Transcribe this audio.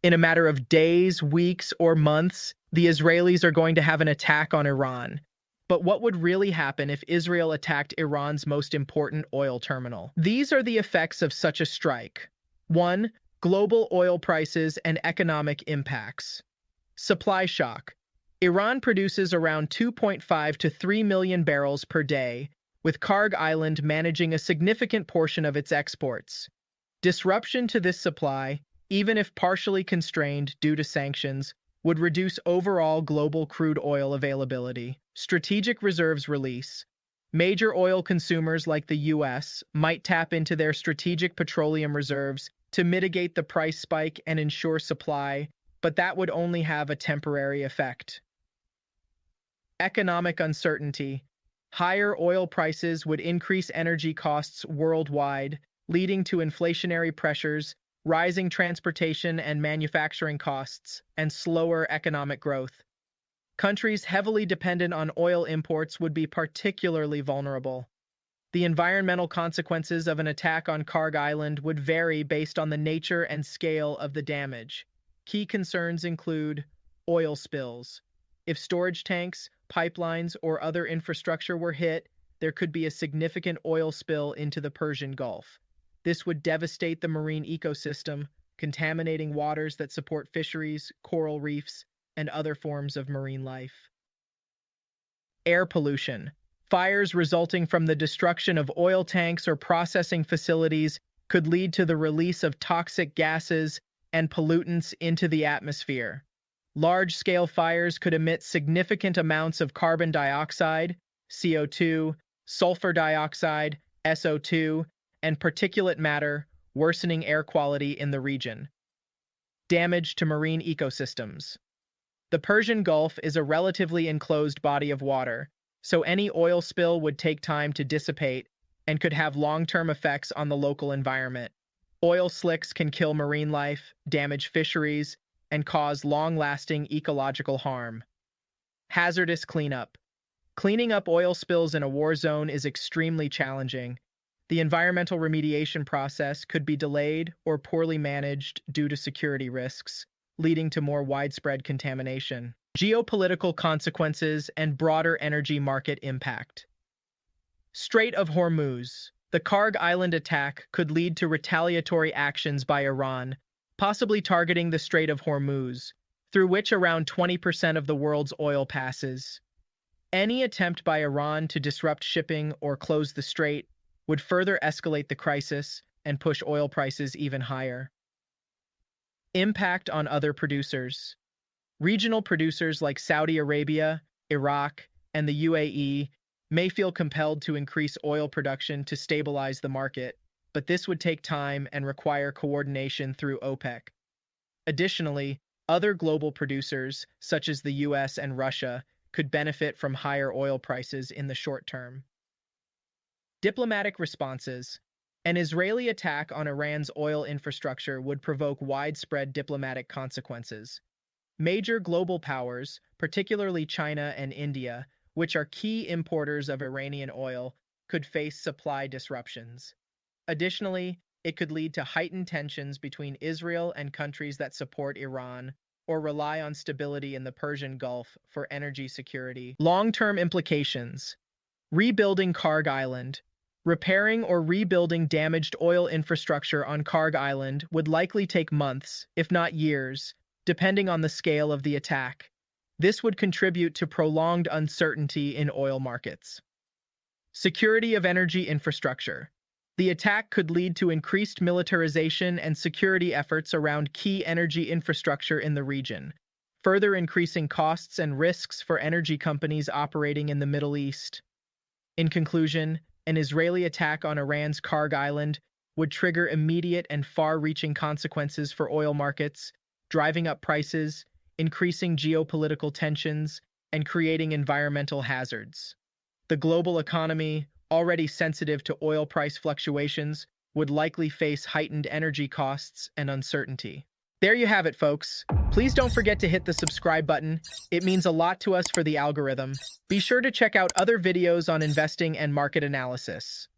In a matter of days, weeks, or months, the Israelis are going to have an attack on Iran. But what would really happen if Israel attacked Iran's most important oil terminal? These are the effects of such a strike. 1. Global oil prices and economic impacts. Supply shock. Iran produces around 2.5 to 3 million barrels per day, with Karg Island managing a significant portion of its exports. Disruption to this supply, even if partially constrained due to sanctions, would reduce overall global crude oil availability. Strategic reserves release. Major oil consumers like the U.S. might tap into their strategic petroleum reserves to mitigate the price spike and ensure supply, but that would only have a temporary effect. Economic uncertainty. Higher oil prices would increase energy costs worldwide, leading to inflationary pressures, rising transportation and manufacturing costs, and slower economic growth. Countries heavily dependent on oil imports would be particularly vulnerable. The environmental consequences of an attack on Karg Island would vary based on the nature and scale of the damage. Key concerns include oil spills. If storage tanks, pipelines, or other infrastructure were hit, there could be a significant oil spill into the Persian Gulf. This would devastate the marine ecosystem, contaminating waters that support fisheries, coral reefs, and other forms of marine life. Air pollution. Fires resulting from the destruction of oil tanks or processing facilities could lead to the release of toxic gases and pollutants into the atmosphere. Large-scale fires could emit significant amounts of carbon dioxide, CO2, sulfur dioxide, SO2, and particulate matter, worsening air quality in the region. Damage to marine ecosystems. The Persian Gulf is a relatively enclosed body of water, so any oil spill would take time to dissipate and could have long-term effects on the local environment. Oil slicks can kill marine life, damage fisheries, and cause long-lasting ecological harm. Hazardous cleanup. Cleaning up oil spills in a war zone is extremely challenging. The environmental remediation process could be delayed or poorly managed due to security risks, leading to more widespread contamination. Geopolitical consequences and broader energy market impact. Strait of Hormuz. The Karg Island attack could lead to retaliatory actions by Iran, possibly targeting the Strait of Hormuz, through which around 20% of the world's oil passes. Any attempt by Iran to disrupt shipping or close the strait would further escalate the crisis and push oil prices even higher. Impact on other producers. Regional producers like Saudi Arabia, Iraq, and the UAE may feel compelled to increase oil production to stabilize the market, but this would take time and require coordination through OPEC. Additionally, other global producers, such as the US and Russia, could benefit from higher oil prices in the short term. Diplomatic responses. An Israeli attack on Iran's oil infrastructure would provoke widespread diplomatic consequences. Major global powers, particularly China and India, which are key importers of Iranian oil, could face supply disruptions. Additionally, it could lead to heightened tensions between Israel and countries that support Iran or rely on stability in the Persian Gulf for energy security. Long-term implications. Rebuilding Karg Island. Repairing or rebuilding damaged oil infrastructure on Karg Island would likely take months, if not years, depending on the scale of the attack. This would contribute to prolonged uncertainty in oil markets. Security of energy infrastructure. The attack could lead to increased militarization and security efforts around key energy infrastructure in the region, further increasing costs and risks for energy companies operating in the Middle East. In conclusion, an Israeli attack on Iran's Karg Island would trigger immediate and far-reaching consequences for oil markets, driving up prices, increasing geopolitical tensions, and creating environmental hazards. The global economy, already sensitive to oil price fluctuations, would likely face heightened energy costs and uncertainty. There you have it, folks. Please don't forget to hit the subscribe button. It means a lot to us for the algorithm. Be sure to check out other videos on investing and market analysis.